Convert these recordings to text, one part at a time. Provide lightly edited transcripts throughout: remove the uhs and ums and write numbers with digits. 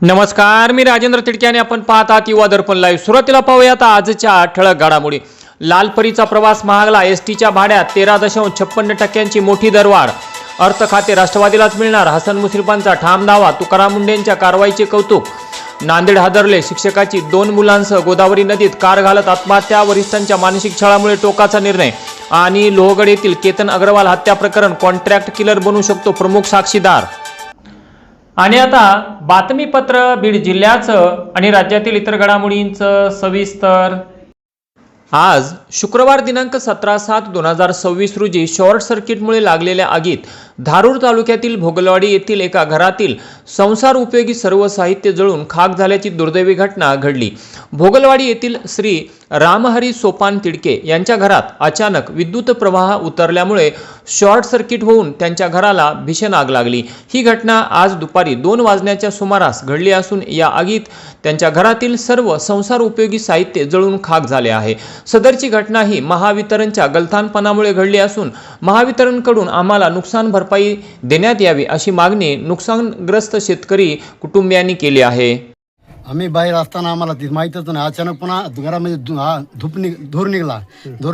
नमस्कार, मी राजेंद्र तिडके आणि आपण पाहत आहात युवा दर्पण लाईव्ह. सुरुवातीला पाहूयात आजच्या ठळक घडामोडी. लालपरीचा प्रवास महागला. एसटीच्या भाड्यात 13.56% मोठी दरवाढ. अर्थ खाते राष्ट्रवादीलाच मिळणार. हसन मुश्रीफांचा ठाम दावा. तुकाराम मुंढेंच्या कारवाईचे कौतुक. नांदेड हादरले. शिक्षकाची 2 मुलांसह गोदावरी नदीत कार घालत आत्महत्या. वरिष्ठांच्या मानसिक छळामुळे टोकाचा निर्णय. आणि लोहगड येथील केतन अग्रवाल हत्या प्रकरण. कॉन्ट्रॅक्ट किलर बनू शकतो प्रमुख साक्षीदार. आणि आता बातमीपत्र बीड जिल्ह्याचं आणि राज्यातील इतर घडामोडींचं सविस्तर. आज शुक्रवार दिनांक 17/7/2026 रोजी शॉर्ट सर्किटमुळे लागलेल्या आगीत धारूर तालुक्यातील भोगलवाडी येथील एका घरातील संसार उपयोगी सर्व साहित्य जळून खाक झाल्याची दुर्दैवी घटना घडली. भोगलवाडी येथील श्री रामहरी सोपान तिडके यांच्या घरात अचानक विद्युत प्रवाह उतरल्यामुळे शॉर्ट सर्किट होऊन त्यांच्या घराला भीषण आग लागली. ही घटना आज दुपारी 2 वाजण्याच्या सुमारास घडली असून या आगीत त्यांच्या घरातील सर्व संसार उपयोगी साहित्य जळून खाक झाले आहे. सदरची घटना ही महावितरणच्या गलथानपणामुळे घडली असून महावितरणकडून आम्हाला नुकसान भरपाई देण्यात यावी अशी मागणी नुकसानग्रस्त शेतकरी कुटुंबियांनी केली आहे. आम्ही बाहेर असताना आम्हाला ती माहीतच नाही. अचानक पुन्हा घरामध्ये धूर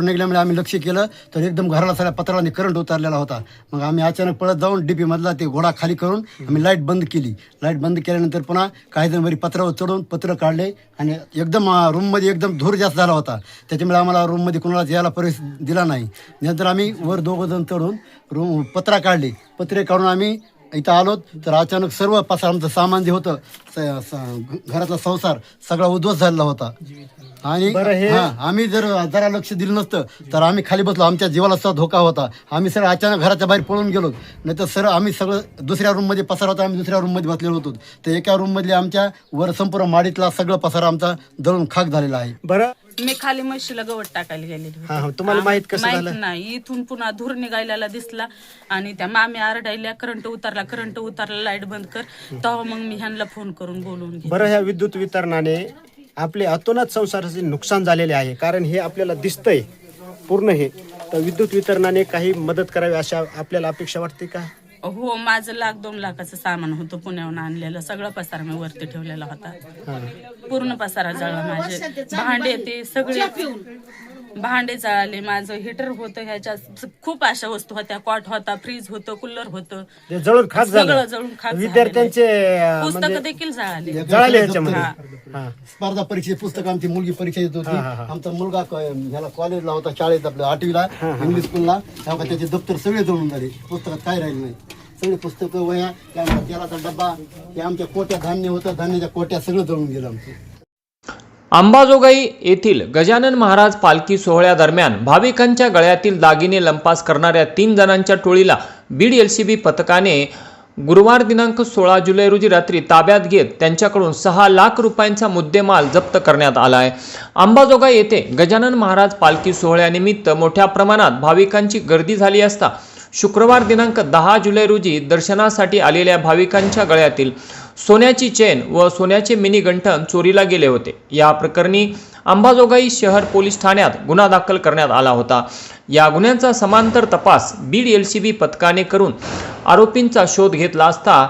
निघल्यामुळे आम्ही लक्ष केलं तर एकदम घराला सगळ्या पत्राने करंट उतरलेला होता. मग आम्ही अचानक पळत जाऊन डीपी मधला ते घोडा खाली करून आम्ही लाईट बंद केली. लाईट बंद केल्यानंतर पुन्हा काही जण वरी पत्रावर चढून पत्र काढले आणि एकदम रूममध्ये एकदम धूर जास्त झाला होता. त्याच्यामुळे आम्हाला रूममध्ये कोणाला यायला प्रवेश दिला नाही. नंतर आम्ही वर 2 जण चढून पत्रा काढले. पत्रे काढून आम्ही इथं आलो तर अचानक सर्व पसार आमचं सामान जे होतं घरातला संसार सगळा उद्ध्वस्त झालेला होता. आणि आम्ही जरा लक्ष दिलं नसतं तर आम्ही खाली बसलो. आमच्या जीवाला सुद्धा धोका होता. आम्ही सर अचानक घराच्या बाहेर पळून गेलो. नाही तर सर आम्ही सगळं दुसऱ्या रूममध्ये पसार होता. आम्ही दुसऱ्या रूममध्ये बसलेलो होतो. तर एका रूममधले आमच्या वर संपूर्ण माडीतला सगळं पसार आमचा जळून खाक झालेला आहे. बरं, मी खाली म्हशीला गवत टाकायला गेलेली होती. तुम्हाला माहित कसं माहित झालं? नाही. इथून पुन्हा धूर निघायला दिसला आणि त्या मामी आरडायला करंट उतरला लाईट बंद कर. तेव्हा मग मी ह्यांना फोन करून बोलून घेतलं. बरं, ह्या विद्युत वितरणाने आपले अतोनात संसाराचे नुकसान झालेले आहे. कारण हे आपल्याला दिसतंय पूर्ण हे. तर विद्युत वितरणाने काही मदत करावी अशा आपल्याला अपेक्षा वाटते का? हो, माझं 1-2 लाखाचं सामान होतं पुण्याहून आणलेलं. सगळं पसारा मी वरती ठेवलेला होता. पूर्ण पसारा जळला. माझे भांडे ते सगळे भांडे जळाले. माझं हिटर होतं. ह्याच्यात खूप अशा वस्तू होत्या. कॉट होता, फ्रीज होतं, कूलर होतं. ते जळून खाक झालं. सगळं जळून खाक. विद्यार्थ्यांचे पुस्तकं देखील जळाले. स्पर्धा परीक्षेची पुस्तक आमची मुलगी परीक्षा देत होती. आमचा मुलगा ह्याला कॉलेजला होता, शाळेत आपल्या 8वीला इंग्लिश स्कूलला. त्याचे दप्तर सगळे जळून झाले. पुस्तकात काय राहिले नाही. सगळे पुस्तकं, वह्या, तेलाचा डब्बा, हे आमच्या कोट्या धान्य होतं. धान्याच्या कोट्या सगळं जळून गेलं आमचं. अंबाजोगाई येथील गजानन महाराज पालखी सोहळ्यादरम्यान भाविकांच्या गळ्यातील दागिने लंपास करणाऱ्या 3 जणांच्या टोळीला बीड LCB पथकाने गुरुवार दिनांक 16 जुलै रोजी रात्री ताब्यात घेत त्यांच्याकडून 6 लाख रुपयांचा मुद्देमाल जप्त करण्यात आला आहे. अंबाजोगाई येथे गजानन महाराज पालखी सोहळ्यानिमित्त मोठ्या प्रमाणात भाविकांची गर्दी झाली असता शुक्रवार दिनांक 10 जुलै रोजी दर्शनासाठी आलेल्या भाविकांच्या गळ्यातील सोन्याची चेन व सोन्याचे मिनी गंठण चोरीला गेले होते. या प्रकरणी अंबाजोगाई शहर पोलीस ठाण्यात गुन्हा दाखल करण्यात आला होता. या गुन्ह्याचा समांतर तपास बीड LCB पथकाने करून आरोपींचा शोध घेतला असता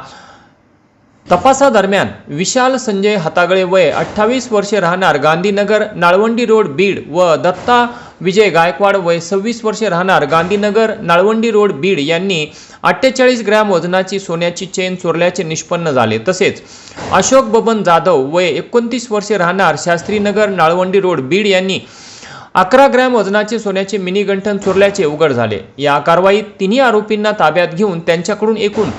तपासादरम्यान विशाल संजय हातागळे वय 28 वर्षे राहणार गांधीनगर नाळवंडी रोड बीड व दत्ता विजय गायकवाड वय 26 वर्षे राहणार गांधीनगर नाळवंडी रोड बीड यांनी 48 ग्रॅम वजनाची सोन्याची चेन चोरल्याचे निष्पन्न झाले. तसेच अशोक बबन जाधव वय 29 वर्षे राहणार शास्त्रीनगर नाळवंडी रोड बीड यांनी 11 ग्रॅम वजनाचे सोन्याचे मिनी गंठण चोरल्याचे उघड झाले. या कारवाईत 3 आरोपींना ताब्यात घेऊन त्यांच्याकडून एकूण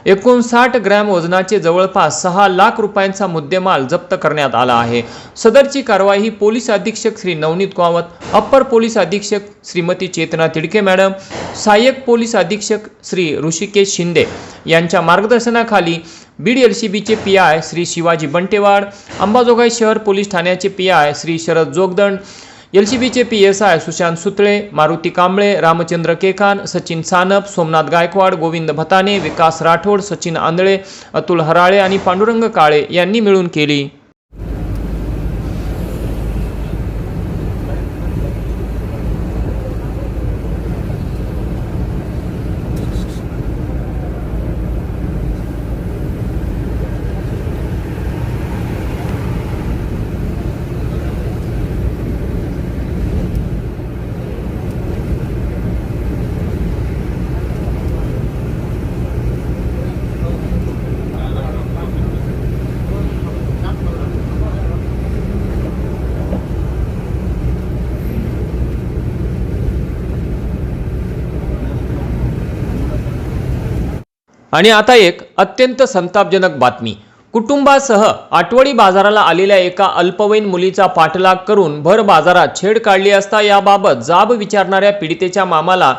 59 ग्रॅम वजनाचे जवळपास 6 लाख रुपयांचा मुद्देमाल जप्त करण्यात आला आहे. सदरची कारवाई ही पोलीस अधीक्षक श्री नवनीत कामत, अप्पर पोलीस अधीक्षक श्रीमती चेतना तिडके मॅडम, सहाय्यक पोलीस अधीक्षक श्री ऋषिकेश शिंदे यांच्या मार्गदर्शनाखाली बीड LCBचे PI श्री शिवाजी बंटेवाड, अंबाजोगाई शहर पोलीस ठाण्याचे PI श्री शरद जोगदंड, LCBचे PSI सुशांत सुतळे, मारुती कांबळे, रामचंद्र केकान, सचिन सानप, सोमनाथ गायकवाड, गोविंद भताने, विकास राठोड, सचिन आंधळे, अतुल हराळे आणि पांडुरंग काळे यांनी मिळून केली. आणि आता एक अत्यंत संतापजनक बातमी. कुटुंबासह आठवडी बाजाराला आलेल्या एका अल्पवयीन मुलीचा पाठलाग करून भर बाजारात छेड काढली असता याबाबत जाब विचारणाऱ्या पीडितेच्या मामाला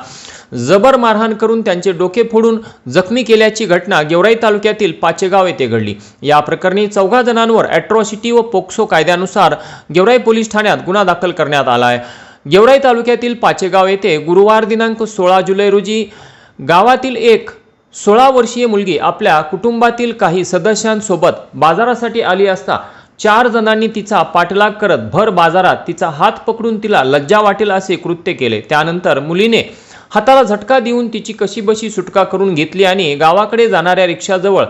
जबर मारहाण करून त्यांचे डोके फोडून जखमी केल्याची घटना गेवराई तालुक्यातील पाचेगाव येथे घडली. या प्रकरणी 14 जणांवर अॅट्रॉसिटी व पोक्सो कायद्यानुसार गेवराई पोलीस ठाण्यात गुन्हा दाखल करण्यात आला आहे. गेवराई तालुक्यातील पाचेगाव येथे गुरुवार दिनांक 16 जुलै रोजी गावातील एक 16 वर्षीय मुलगी आपल्या कुटुंबातील काही सदस्यांसोबत बाजारासाठी आली असता 4 जणांनी तिचा पाठलाग करत भर बाजारात तिचा हात पकडून तिला लज्जा वाटेल असे कृत्य केले. त्यानंतर मुलीने हाताला झटका देऊन तिची कशीबशी सुटका करून घेतली आणि गावाकडे जाणाऱ्या रिक्षाजवळ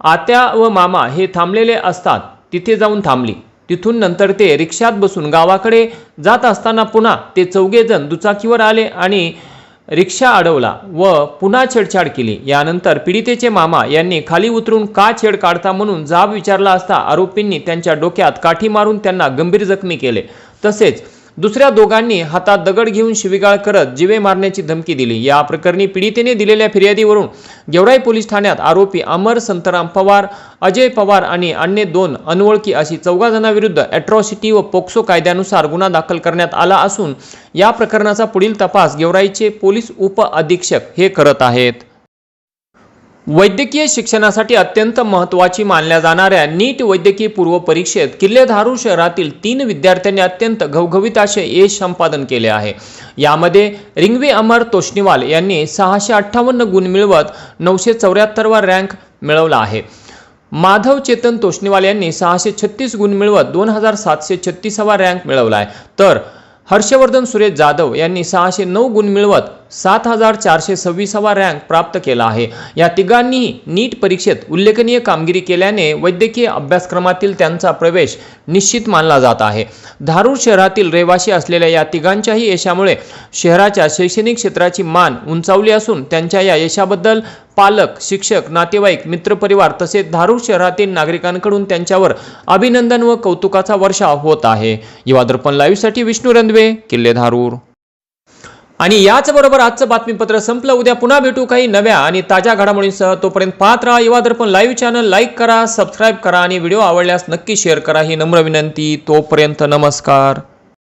आत्या व मामा हे थांबलेले असतात तिथे जाऊन थांबली. तिथून नंतर ते रिक्षात बसून गावाकडे जात असताना पुन्हा ते 4 जण दुचाकीवर आले आणि रिक्षा अडवला व पुन्हा छेडछाड केली. यानंतर पीडितेचे मामा यांनी खाली उतरून का छेड काढता म्हणून जाब विचारला असता आरोपींनी त्यांच्या डोक्यात काठी मारून त्यांना गंभीर जखमी केले. तसेच दुसऱ्या दोघांनी हातात दगड घेऊन शिवीगाळ करत जीवे मारण्याची धमकी दिली. या प्रकरणी पीडितेने दिलेल्या फिर्यादीवरून गेवराई पोलीस ठाण्यात आरोपी अमर संतराम पवार, अजय पवार आणि अन्य 2 अनोळखी अशी 14 जणांविरुद्ध अॅट्रॉसिटी व पोक्सो कायद्यानुसार गुन्हा दाखल करण्यात आला असून या प्रकरणाचा पुढील तपास गेवराईचे पोलीस उप अधीक्षक हे करत आहेत. वैद्यकीय शिक्षणासाठी अत्यंत महत्त्वाची मानल्या जाणाऱ्या नीट वैद्यकीय पूर्व परीक्षेत किल्ले धारूर शहरातील 3 विद्यार्थ्यांनी अत्यंत घवघवीत असे यश संपादन केले आहे. यामध्ये रिंगवी अमर तोष्णीवाल यांनी 658 गुण मिळवत 974वा रँक मिळवला आहे. माधव चेतन तोष्णीवाल यांनी 636 गुण मिळवत 2736वा रँक मिळवला आहे. तर हर्षवर्धन सुरेश जाधव यांनी 609 गुण मिळवत 7426वा रँक प्राप्त केला आहे. या तिघांनीही नीट परीक्षेत उल्लेखनीय कामगिरी केल्याने वैद्यकीय अभ्यासक्रमातील त्यांचा प्रवेश निश्चित मानला जात आहे. धारूर शहरातील रहिवासी असलेल्या या तिघांच्याही यशामुळे शहराच्या शैक्षणिक क्षेत्राची मान उंचावली असून त्यांच्या या यशाबद्दल पालक, शिक्षक, नातेवाईक, मित्रपरिवार तसेच धारूर शहरातील नागरिकांकडून त्यांच्यावर अभिनंदन व कौतुकाचा वर्षाव होत आहे. युवा दर्पण लाईव्हसाठी विष्णू रंधवे, किल्ले धारूर. आणि याचबरोबर आजचं बातमीपत्र संपलं. उद्या पुन्हा भेटू काही नव्या आणि ताज्या घडामोडींसह. तोपर्यंत पाहत राहा युवा दर्पण लाईव्ह चॅनल. लाईक करा, सबस्क्राईब करा आणि व्हिडिओ आवडल्यास नक्की शेअर करा ही नम्र विनंती. तोपर्यंत नमस्कार.